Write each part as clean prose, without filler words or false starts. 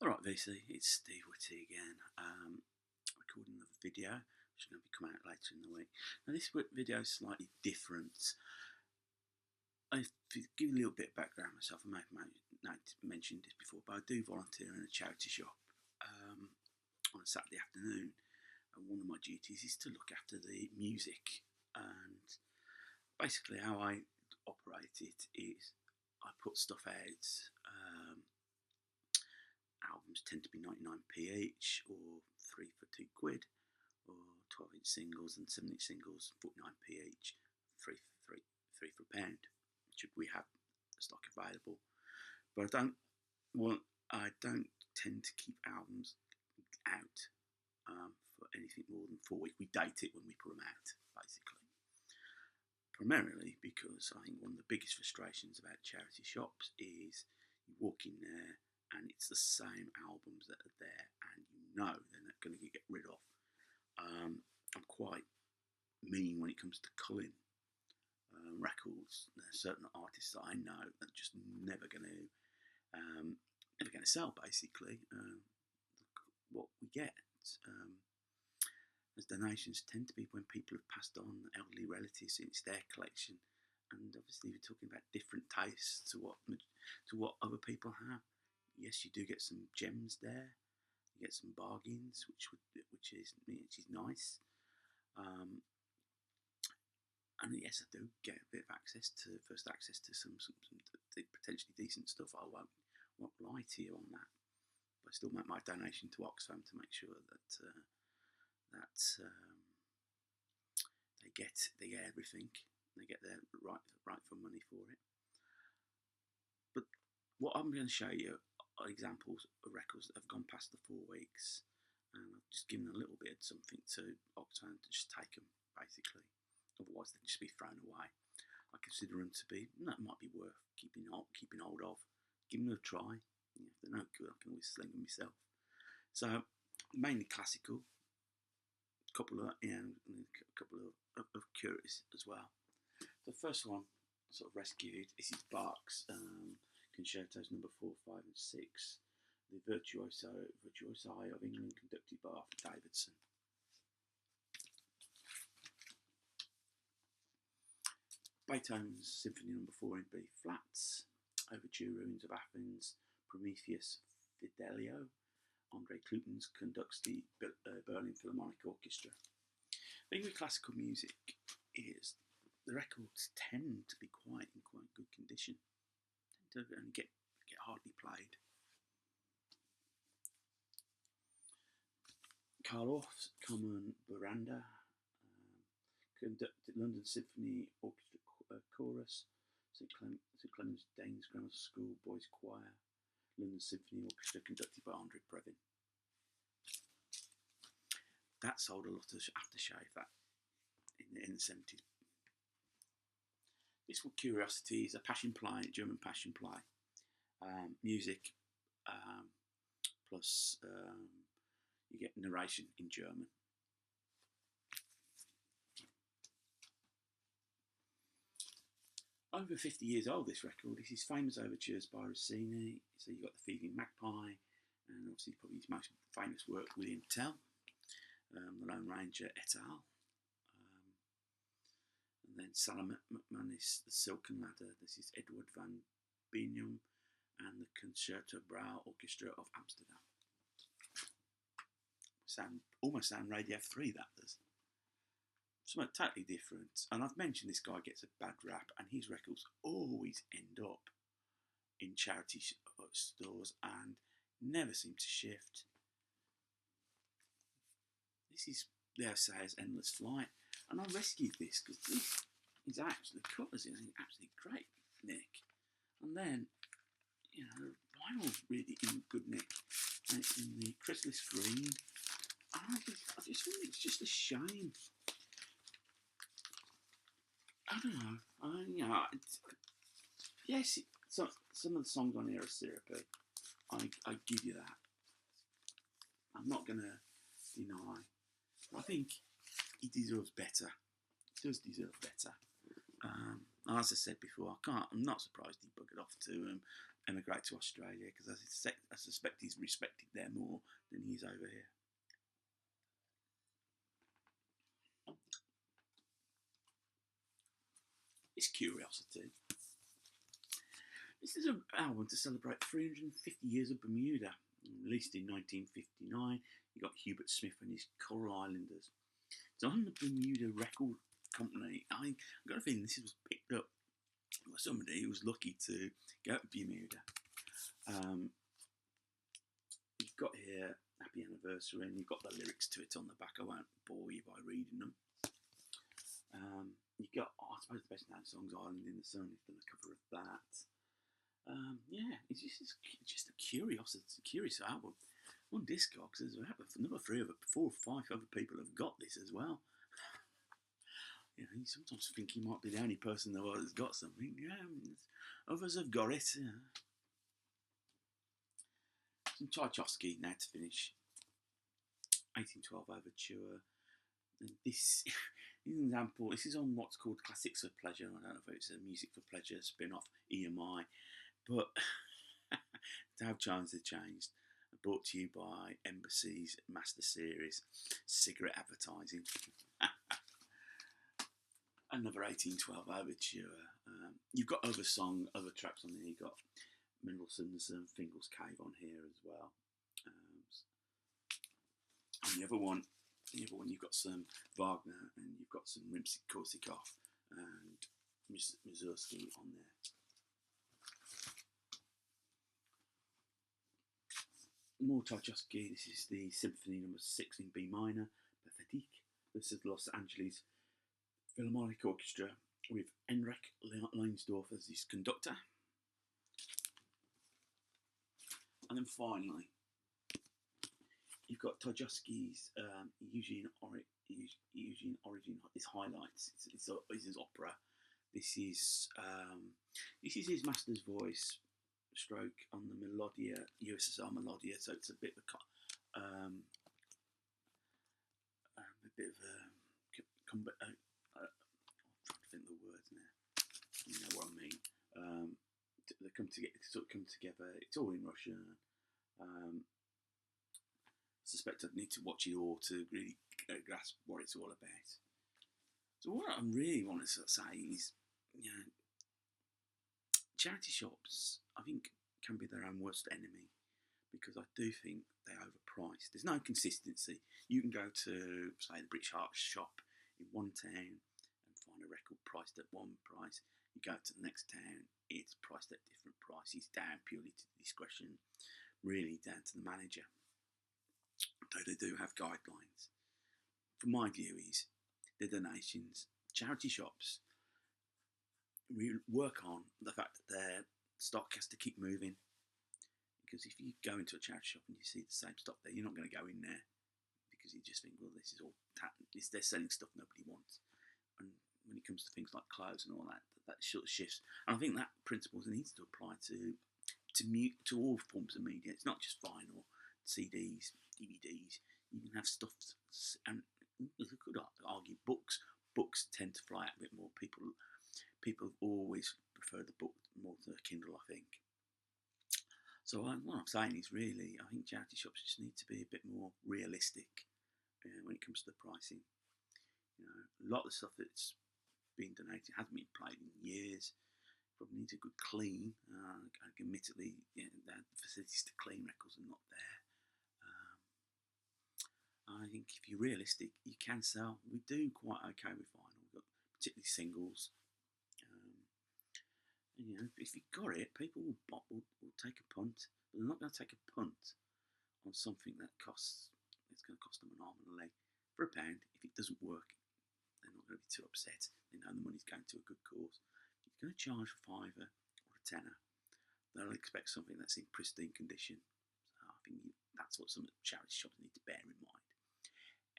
Alright VC, it's Steve Whitty again, recording another video, which is going to be coming out later in the week. Now this video is slightly different. I'll give you a little bit of background myself. I may have mentioned this before, but I do volunteer in a charity shop on a Saturday afternoon. And one of my duties is to look after the music, and basically how I operate it is I put stuff out. Albums tend to be 99p each, or 3 for £2, or 12-inch singles and 7-inch singles, 49p each, 3 for £1, should we have stock available. But I don't tend to keep albums out for anything more than 4 weeks. We date it when we put them out, basically. Primarily because I think one of the biggest frustrations about charity shops is you walk in there and it's the same albums that are there, and you know they're not going to get rid of. I'm quite mean when it comes to culling records. There are certain artists that I know that are just never going to sell. Basically, what we get as donations tend to be when people have passed on elderly relatives, and it's their collection. And obviously, we're talking about different tastes to what other people have. Yes, you do get some gems there. You get some bargains, which is nice. And yes, I do get a bit of first access to some potentially decent stuff. I won't lie to you on that. But I still make my donation to Oxfam to make sure that they get everything. They get their right for money for it. But what I'm going to show you are examples of records that have gone past the 4 weeks, and I've just given a little bit of something to Oxfam to just take them, basically. Otherwise, they'd just be thrown away. I consider them to be, that might be worth keeping hold of. Give them a try. If they're no good, I can always sling them myself. So, mainly classical. A couple of curious as well. The first one, sort of rescued, this is Bach's Concertos number 4, 5 and 6, the Virtuosi of England, conducted by Arthur Davidson. Beethoven's Symphony number 4 in B flats, Overture Ruins of Athens, Prometheus Fidelio. Andre Cloutens conducts the Berlin Philharmonic Orchestra. The thing with classical music is the records tend to be in quite good condition. Tend to only get hardly played. Carl Orff's Carmen Buranda, conducted London Symphony Orchestra Chorus, St Clement's Danes Grammar School Boys Choir, London Symphony Orchestra conducted by Andre Previn. That sold a lot of aftershave that in the 70s. This one, Curiosity, is a passion play, German passion play. Music plus you get narration in German. Over 50 years old, this record. This is famous overtures by Rossini. So you've got the Thieving Magpie, and obviously probably his most famous work, William Tell, The Lone Ranger et al. And then Salah McManus, The Silken Ladder. This is Edward van Beinum and the Concerto Brau Orchestra of Amsterdam. Almost sound Radio 3, that does. Something totally different. And I've mentioned this guy gets a bad rap, and his records always end up in charity stores and never seem to shift. This is, dare I say, Endless Flight. And I rescued this because this is actually, the colours in it absolutely great nick. And then, the vinyl's really in good nick. And it's in the chrysalis green. And I just think it's just a shame. I don't know. Yes, some of the songs on here are syrupy. I give you that. I'm not going to deny. But I think he deserves better. He does deserve better. And as I said before, I'm not surprised he buggered off to emigrate to Australia because I suspect he's respected there more than he is over here. It's Curiosity. This is an album to celebrate 350 years of Bermuda. Released in 1959, you got Hubert Smith and his Coral Islanders. It's on the Bermuda Record Company. I've got a feeling this was picked up by somebody who was lucky to go to Bermuda. You've got here Happy Anniversary, and you've got the lyrics to it on the back. I won't bore you by reading them. You've got, I suppose, the best known songs, Island in the Sun. You've done a cover of that. Yeah, it's just a curious album. On Discogs, there's another 4 or 5 other people have got this as well. You know, you sometimes think you might be the only person in the world that's got something. Yeah, others have got it. Yeah. Some Tchaikovsky now to finish. 1812 Overture. And this is an example. This is on what's called Classics of Pleasure. I don't know if it's a Music for Pleasure spin-off, EMI. But how times have changed. Brought to you by Embassy's Master Series, Cigarette Advertising. Another 1812 Overture. You've got other tracks on there. You've got Mendelssohn's Fingal's Cave on here as well. And the other one, you've got some Wagner, and you've got some Rimsky-Korsakov and Mussorgsky on there. More Tchaikovsky. This is the Symphony No. 6 in B minor, Pathétique. This is Los Angeles Philharmonic Orchestra with Henrik Leinsdorf as his conductor. And then finally, you've got Tchaikovsky's Eugene Origin, his highlights. It's his opera. This is his master's voice stroke on the Melodia, USSR Melodia, so it's a bit of I'm trying to think the words now. You know what I mean? They come together. It's all in Russian. I suspect I'd need to watch it all to really grasp what it's all about. So what I really want to say is, you know, charity shops, I think, can be their own worst enemy, because I do think they're overpriced. There's no consistency. You can go to, say, the British Art Shop in one town and find a record priced at one price. You go to the next town, it's priced at different prices, down purely to the discretion, really down to the manager. Though they do have guidelines. From my view is, the donations, charity shops, we work on the fact that their stock has to keep moving. Because if you go into a charity shop and you see the same stock there, you're not going to go in there, because you just think, well, this is all they're selling stuff nobody wants. And when it comes to things like clothes and all that, that sort of shifts. And I think that principle needs to apply to all forms of media. It's not just vinyl, CDs, DVDs. You can have stuff, and you could argue books. Books tend to fly out a bit more. People always prefer the book more to the Kindle, I think. So what I'm saying is, really, I think charity shops just need to be a bit more realistic when it comes to the pricing. You know, a lot of the stuff that's been donated hasn't been played in years. Probably needs a good clean. Admittedly, the facilities to clean records are not there. I think if you're realistic, you can sell. We do quite okay with vinyl, particularly singles. And, you know, if you've got it, people will take a punt. But they're not going to take a punt on something that it's going to cost them an arm and a leg for £1. If it doesn't work, they're not going to be too upset. They know the money's going to a good cause. If you're going to charge a £5 or a £10, they'll expect something that's in pristine condition. So I think that's what some charity shops need to bear in mind.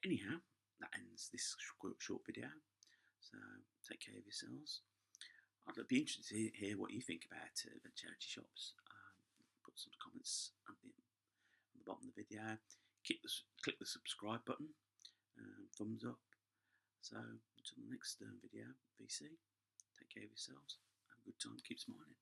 Anyhow, that ends this short video. So take care of yourselves. I'd be interested to hear what you think about the charity shops. Put some comments on the bottom of the video. Click the subscribe button. Thumbs up. So until the next video, VC. Take care of yourselves. Have a good time. Keep smiling.